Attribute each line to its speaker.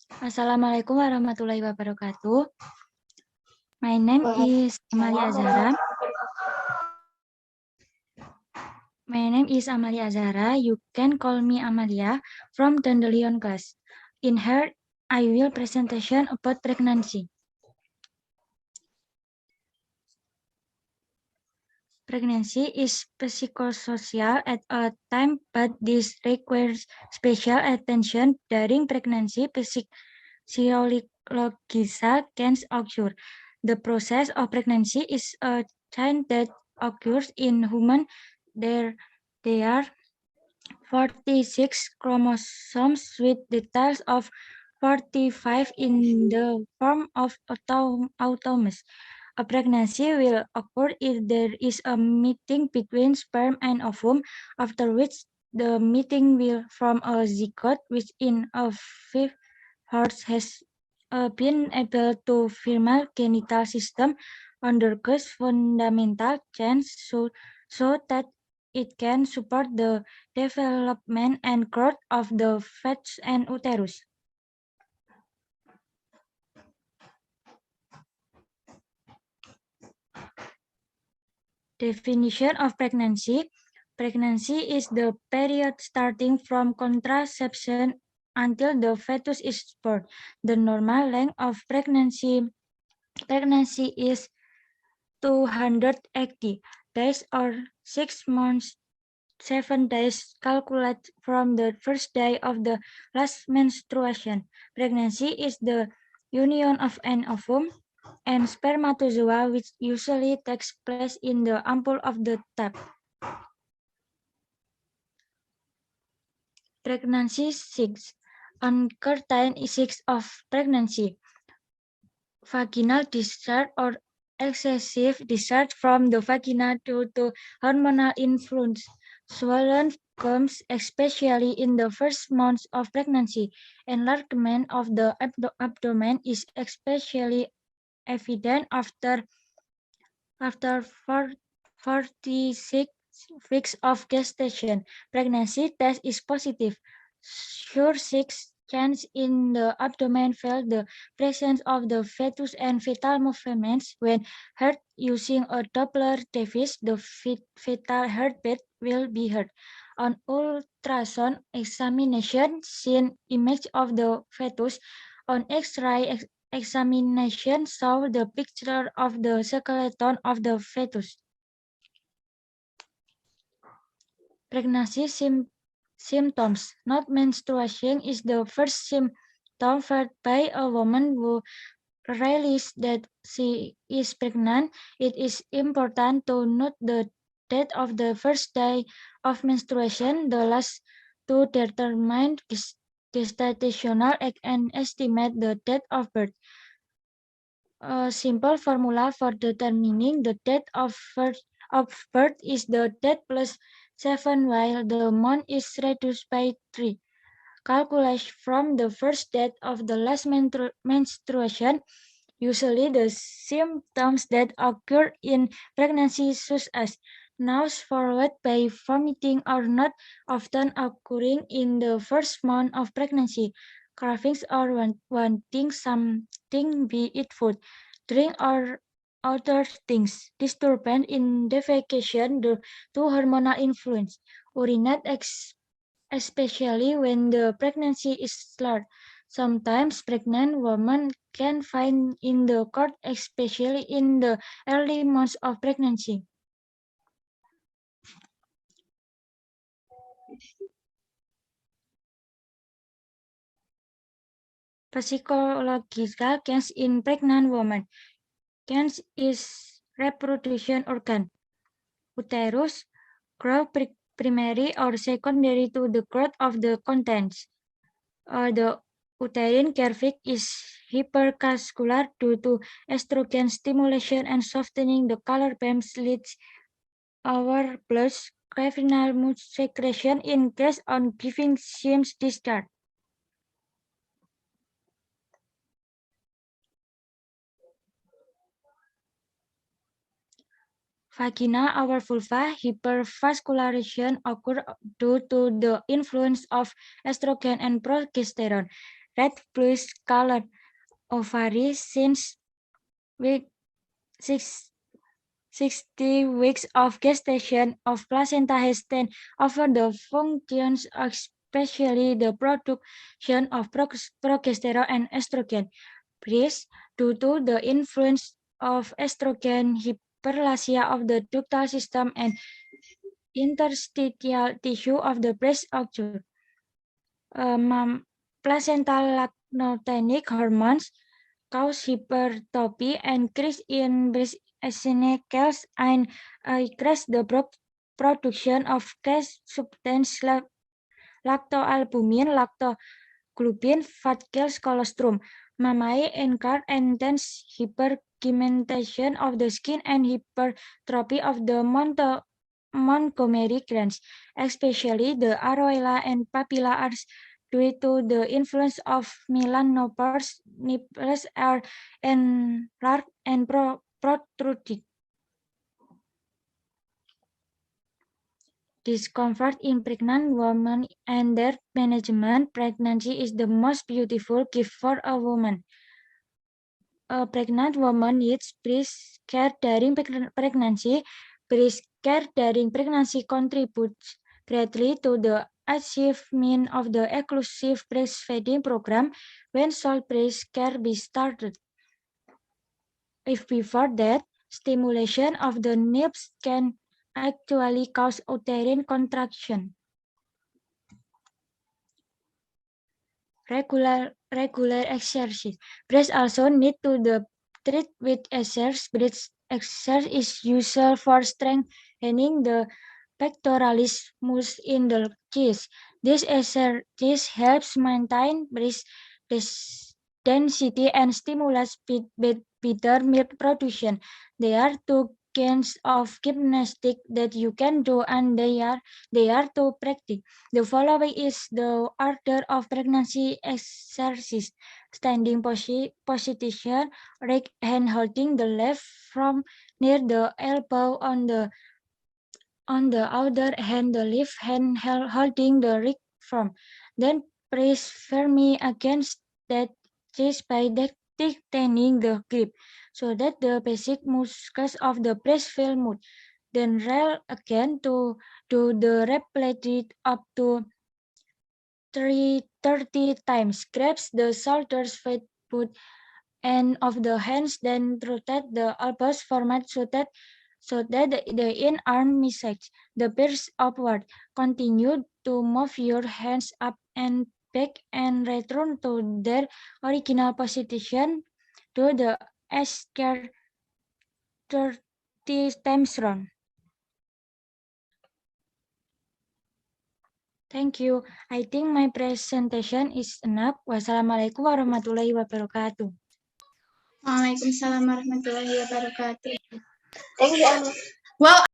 Speaker 1: Assalamualaikum warahmatullahi wabarakatuh. My name is Amalia Azhara. You can call me Amalia from Dandelion class. In here, I will presentation about pregnancy. Pregnancy is psychosocial at a time, but this requires special attention during pregnancy. Physiological can occur. The process of pregnancy is a change that occurs in human. There are 46 chromosomes with details of 45 in the form of autosomes. A pregnancy will occur if there is a meeting between sperm and ovum, after which the meeting will form a zygote, which in a fifth horse has been able to female genital system undergoes fundamental change so that it can support the development and growth of the fetus and uterus. Definition of pregnancy. Pregnancy is the period starting from contraception until the fetus is born. The normal length of pregnancy is 280 days or 6 months, 7 days calculated from the first day of the last menstruation. Pregnancy is the union of an ovum and spermatozoa, which usually takes place in the ample of the tub. Pregnancy 6. Uncertain 6 of pregnancy. Vaginal discharge or excessive discharge from the vagina due to hormonal influence. Swollen gums, especially in the first months of pregnancy. Enlargement of the abdomen is especially evident after 46 weeks of gestation. Pregnancy test is positive. Sure 6 chance in the abdomen felt the presence of the fetus and fetal movements. When heard using a Doppler device, the fetal heartbeat will be heard. On ultrasound examination, seen image of the fetus. On X-ray examination show the picture of the skeleton of the fetus. Pregnancy symptoms. Not menstruation is the first symptom felt by a woman who realizes that she is pregnant. It is important to note the date of the first day of menstruation, the last to determine gestational age and estimate the date of birth. A simple formula for determining the date of birth is the date plus 7 while the month is reduced by 3. Calculate from the first date of the last menstruation. Usually the symptoms that occur in pregnancy such as nausea followed by vomiting are not often occurring in the first month of pregnancy. Cravings or wanting something, be it food, drink, or other things. Disturbance in defecation due to hormonal influence. Urinate especially when the pregnancy is large. Sometimes pregnant women can find in the court, especially in the early months of pregnancy. Physiological change in pregnant women. Change is reproduction organ. Uterus grow primary or secondary to the growth of the contents. The uterine cervix is hypervascular due to estrogen stimulation and softening. The color beams leads our blood vaginal secretion in case on giving seems discharge. Vagina, our vulva, hypervascularization occurs due to the influence of estrogen and progesterone. red plus colored ovaries since week 60 weeks of gestation of placenta has taken over the functions, especially the production of progesterone and estrogen. Breast, due to the influence of estrogen, hyperplasia of the ductal system and interstitial tissue of the breast occur. Placental lactogenic hormones cause hypertrophy and increase in breast eosinophils and increase the production of cash substance lactoalbumin, lactoglobin, fat kills colostrum. May incur intense hyperpigmentation of the skin and hypertrophy of the Montgomery glands, especially the areola and papilla are due to the influence of melanopause. Nipples are enlarged and protruding. Discomfort in pregnant women and their management. Pregnancy is the most beautiful gift for a woman. A pregnant woman needs breast care during pregnancy. Breast care during pregnancy contributes greatly to the achievement of the exclusive breastfeeding program. When should breast care be started? If before that, stimulation of the nipples can actually cause uterine contraction. Regular exercise. Breast also need to the treat with exercise. Breast exercise is useful for strengthening the pectoralis muscle in the chest. This exercise helps maintain breast density and stimulates better milk production. There are two kinds of gymnastics that you can do, and they are to practice. The following is the order of pregnancy exercises: standing position, right hand holding the left from near the elbow on the other hand, the left hand holding the right from. Then press firmly against that chest by tightening the grip so that the basic muscles of the breast feel moved. Then roll again to do the repeated up to 30 times. Grabs the shoulders with both end of the hands, then rotate the elbows forward so that the in arm meets the pierce upward. Continue to move your hands up and back and return to their original position to the escar 30 times round. Thank you. I think my presentation is enough. Wassalamualaikum warahmatullahi wabarakatuh.
Speaker 2: Waalaikumsalam warahmatullahi wabarakatuh. Thank you, Anna. Well,